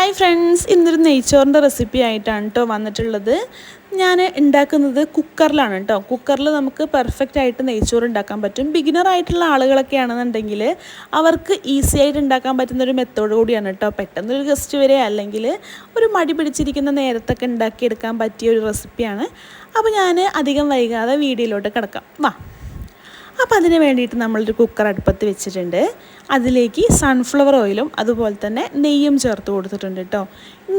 Hi friends, ഇന്നൊരു നെയ്ച്ചോറിൻ്റെ recipe ആയിട്ടാണ് കേട്ടോ വന്നിട്ടുള്ളത്. ഞാൻ ഉണ്ടാക്കുന്നത് കുക്കറിലാണ് കേട്ടോ. കുക്കറിൽ നമുക്ക് പെർഫെക്റ്റ് ആയിട്ട് നെയ്ച്ചോറ് ഉണ്ടാക്കാൻ പറ്റും. ബിഗിനർ ആയിട്ടുള്ള ആളുകളൊക്കെ ആണെന്നുണ്ടെങ്കിൽ അവർക്ക് ഈസി ആയിട്ട് ഉണ്ടാക്കാൻ പറ്റുന്നൊരു മെത്തേഡ് കൂടിയാണ് കേട്ടോ. പെട്ടെന്നൊരു ഗസ്റ്റ് വരെ അല്ലെങ്കിൽ ഒരു മടി പിടിച്ചിരിക്കുന്ന നേരത്തൊക്കെ ഉണ്ടാക്കിയെടുക്കാൻ പറ്റിയ ഒരു റെസിപ്പിയാണ്. അപ്പോൾ ഞാൻ അധികം വൈകാതെ വീഡിയോയിലോട്ട് കിടക്കാം. വാ. അപ്പോൾ അതിന് വേണ്ടിയിട്ട് നമ്മളൊരു കുക്കർ അടുപ്പത്ത് വെച്ചിട്ടുണ്ട്. അതിലേക്ക് സൺഫ്ലവർ ഓയിലും അതുപോലെ തന്നെ നെയ്യും ചേർത്ത് കൊടുത്തിട്ടുണ്ട് കേട്ടോ.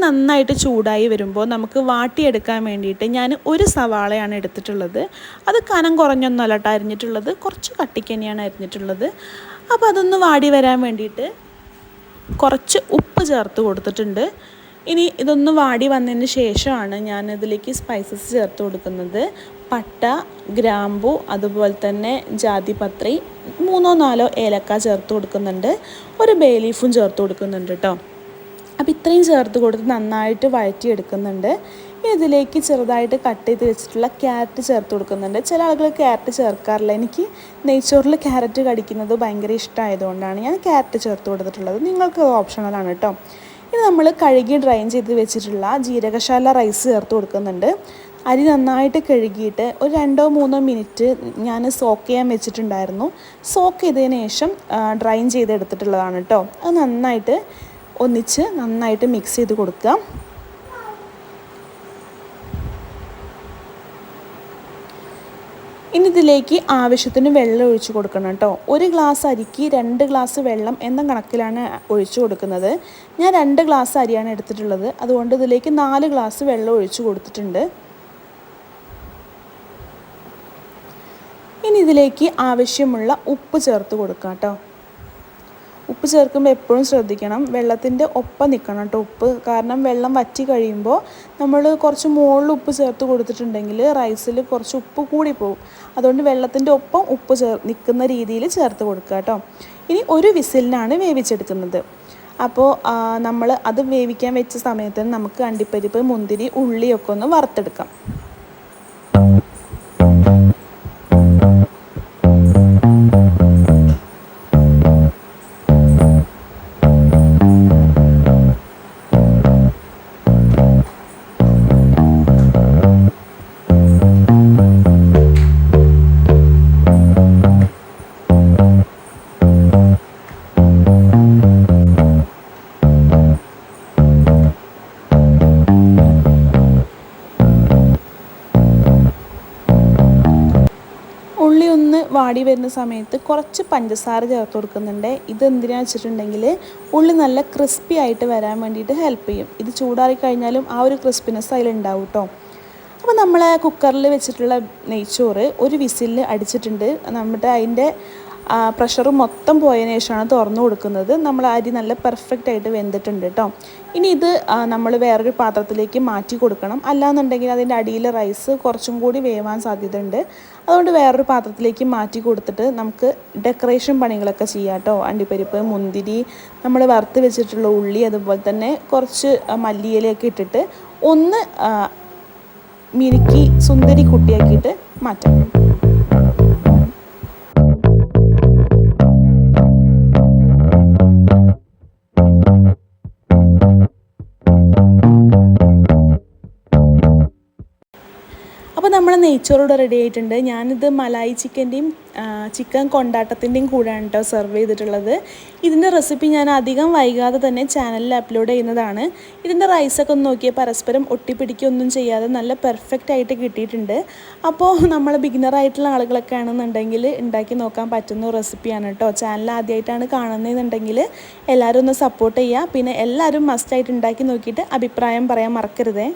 നന്നായിട്ട് ചൂടായി വരുമ്പോൾ നമുക്ക് വാട്ടിയെടുക്കാൻ വേണ്ടിയിട്ട് ഞാൻ ഒരു സവാളയാണ് എടുത്തിട്ടുള്ളത്. അത് കനം കുറഞ്ഞൊന്നുമല്ല കേട്ടോ അരിഞ്ഞിട്ടുള്ളത്, കുറച്ച് കട്ടിക്ക് തന്നെയാണ് അരിഞ്ഞിട്ടുള്ളത്. അപ്പോൾ അതൊന്ന് വാടി വരാൻ വേണ്ടിയിട്ട് കുറച്ച് ഉപ്പ് ചേർത്ത് കൊടുത്തിട്ടുണ്ട്. ഇനി ഇതൊന്ന് വാടി വന്നതിന് ശേഷമാണ് ഞാൻ ഇതിലേക്ക് സ്പൈസസ് ചേർത്ത് കൊടുക്കുന്നത്. പട്ട, ഗ്രാമ്പു, അതുപോലെ തന്നെ ജാതിപത്രി, 3-4 ഏലക്ക ചേർത്ത് കൊടുക്കുന്നുണ്ട്. ഒരു ബേ ലീഫും ചേർത്ത് കൊടുക്കുന്നുണ്ട് കേട്ടോ. അപ്പോൾ ഇത്രയും ചേർത്ത് കൊടുത്ത് നന്നായിട്ട് വഴറ്റിയെടുക്കുന്നുണ്ട്. ഇതിലേക്ക് ചെറുതായിട്ട് കട്ട് ചെയ്ത് വെച്ചിട്ടുള്ള ക്യാരറ്റ് ചേർത്ത് കൊടുക്കുന്നുണ്ട്. ചില ആളുകൾ ക്യാരറ്റ് ചേർക്കാറില്ല. എനിക്ക് നെയ്ച്ചോറിൽ ക്യാരറ്റ് കടിക്കുന്നത് ഭയങ്കര ഇഷ്ടമായതുകൊണ്ടാണ് ഞാൻ ക്യാരറ്റ് ചേർത്ത് കൊടുത്തിട്ടുള്ളത്. നിങ്ങൾക്ക് ഓപ്ഷണലാണ് കേട്ടോ. ഇനി നമ്മൾ കഴുകി ഡ്രൈൻ ചെയ്ത് വെച്ചിട്ടുള്ള ജീരകശാല റൈസ് ചേർത്ത് കൊടുക്കുന്നുണ്ട്. അരി നന്നായിട്ട് കഴുകിയിട്ട് ഒരു 2-3 മിനിറ്റ് ഞാൻ സോക്ക് ചെയ്യാൻ വെച്ചിട്ടുണ്ടായിരുന്നു. സോക്ക് ചെയ്തതിന് ശേഷം ഡ്രൈൻ ചെയ്തെടുത്തിട്ടുള്ളതാണ് കേട്ടോ. അത് നന്നായിട്ട് മിക്സ് ചെയ്ത് കൊടുക്കുക. ഇനി ഇതിലേക്ക് ആവശ്യത്തിന് വെള്ളം ഒഴിച്ച് കൊടുക്കണം കേട്ടോ. 1 ഗ്ലാസ് അരിക്ക് 2 ഗ്ലാസ് വെള്ളം എന്ന കണക്കിലാണ് ഒഴിച്ചു കൊടുക്കുന്നത്. ഞാൻ 2 ഗ്ലാസ് അരിയാണ് എടുത്തിട്ടുള്ളത്, അതുകൊണ്ട് ഇതിലേക്ക് 4 ഗ്ലാസ് വെള്ളം ഒഴിച്ച് കൊടുത്തിട്ടുണ്ട്. ഇനി ഇതിലേക്ക് ആവശ്യമുള്ള ഉപ്പ് ചേർത്ത് കൊടുക്കാം കേട്ടോ. ഉപ്പ് ചേർക്കുമ്പോൾ എപ്പോഴും ശ്രദ്ധിക്കണം, വെള്ളത്തിൻ്റെ ഒപ്പം നിൽക്കണം കേട്ടോ ഉപ്പ്. കാരണം വെള്ളം വറ്റി കഴിയുമ്പോൾ നമ്മൾ കുറച്ച് മുകളിൽ ഉപ്പ് ചേർത്ത് കൊടുത്തിട്ടുണ്ടെങ്കിൽ റൈസിൽ കുറച്ച് ഉപ്പ് കൂടി പോകും. അതുകൊണ്ട് വെള്ളത്തിൻ്റെ ഒപ്പം ഉപ്പ് നിൽക്കുന്ന രീതിയിൽ ചേർത്ത് കൊടുക്കുക കേട്ടോ. ഇനി ഒരു വിസിലിനാണ് വേവിച്ചെടുക്കുന്നത്. അപ്പോൾ നമ്മൾ അത് വേവിക്കാൻ വെച്ച സമയത്ത് നമുക്ക് അണ്ടിപ്പരിപ്പ്, മുന്തിരി, ഉള്ളിയൊക്കെ ഒന്ന് വറുത്തെടുക്കാം. ഉള്ളി ഒന്ന് വാടി വരുന്ന സമയത്ത് കുറച്ച് പഞ്ചസാര ചേർത്ത് കൊടുക്കുന്നുണ്ട്. ഇതെന്തിനാണെന്ന് വെച്ചിട്ടുണ്ടെങ്കിൽ ഉള്ളി നല്ല ക്രിസ്പി ആയിട്ട് വരാൻ വേണ്ടിയിട്ട് ഹെൽപ്പ് ചെയ്യും. ഇത് ചൂടാറി കഴിഞ്ഞാലും ആ ഒരു ക്രിസ്പിനെസ് അതിലുണ്ടാവും കേട്ടോ. അപ്പോൾ നമ്മൾ കുക്കറിൽ വെച്ചിട്ടുള്ള നെയ്ച്ചോറ് ഒരു വിസിലിൽ അടിച്ചിട്ടുണ്ട്. നമ്മുടെ അതിൻ്റെ പ്രഷർ മൊത്തം പോയതിനു ശേഷമാണ് തുറന്നു കൊടുക്കുന്നത്. നമ്മൾ അരി നല്ല പെർഫെക്റ്റ് ആയിട്ട് വെന്തിട്ടുണ്ട് കേട്ടോ. ഇനി ഇത് നമ്മൾ വേറൊരു പാത്രത്തിലേക്ക് മാറ്റി കൊടുക്കണം. അല്ലാന്നുണ്ടെങ്കിൽ അതിൻ്റെ അടിയിൽ റൈസ് കുറച്ചും കൂടി വേവാൻ സാധ്യതയുണ്ട്. അതുകൊണ്ട് വേറൊരു പാത്രത്തിലേക്ക് മാറ്റി കൊടുത്തിട്ട് നമുക്ക് ഡെക്കറേഷൻ പണികളൊക്കെ ചെയ്യാം കേട്ടോ. അണ്ടിപ്പരിപ്പ്, മുന്തിരി, നമ്മൾ വറുത്ത് വെച്ചിട്ടുള്ള ഉള്ളി, അതുപോലെ തന്നെ കുറച്ച് മല്ലിയിലയൊക്കെ ഇട്ടിട്ട് ഒന്ന് മിനുക്കി സുന്ദരി കുട്ടിയാക്കിയിട്ട് മാറ്റാം. അപ്പോൾ നമ്മൾ നെയ്ച്ചോറോട് റെഡി ആയിട്ടുണ്ട്. ഞാനിത് മലായി ചിക്കൻ്റെയും ചിക്കൻ കൊണ്ടാട്ടത്തിൻ്റെയും കൂടെയാണ് കേട്ടോ സെർവ് ചെയ്തിട്ടുള്ളത്. ഇതിൻ്റെ റെസിപ്പി ഞാൻ അധികം വൈകാതെ തന്നെ ചാനലിൽ അപ്ലോഡ് ചെയ്യുന്നതാണ്. ഇതിൻ്റെ റൈസൊക്കെ ഒന്ന് നോക്കിയാൽ പരസ്പരം ഒട്ടിപ്പിടിക്കുകയൊന്നും ചെയ്യാതെ നല്ല പെർഫെക്റ്റ് ആയിട്ട് കിട്ടിയിട്ടുണ്ട്. അപ്പോൾ നമ്മൾ ബിഗിനറായിട്ടുള്ള ആളുകളൊക്കെ ആണെന്നുണ്ടെങ്കിൽ ഉണ്ടാക്കി നോക്കാൻ പറ്റുന്ന റെസിപ്പിയാണ് കേട്ടോ. ചാനൽ ആദ്യമായിട്ടാണ് കാണുന്നതെന്നുണ്ടെങ്കിൽ എല്ലാവരും ഒന്ന് സപ്പോർട്ട് ചെയ്യുക. പിന്നെ എല്ലാവരും മസ്റ്റായിട്ട് ഉണ്ടാക്കി നോക്കിയിട്ട് അഭിപ്രായം പറയാൻ മറക്കരുതേ.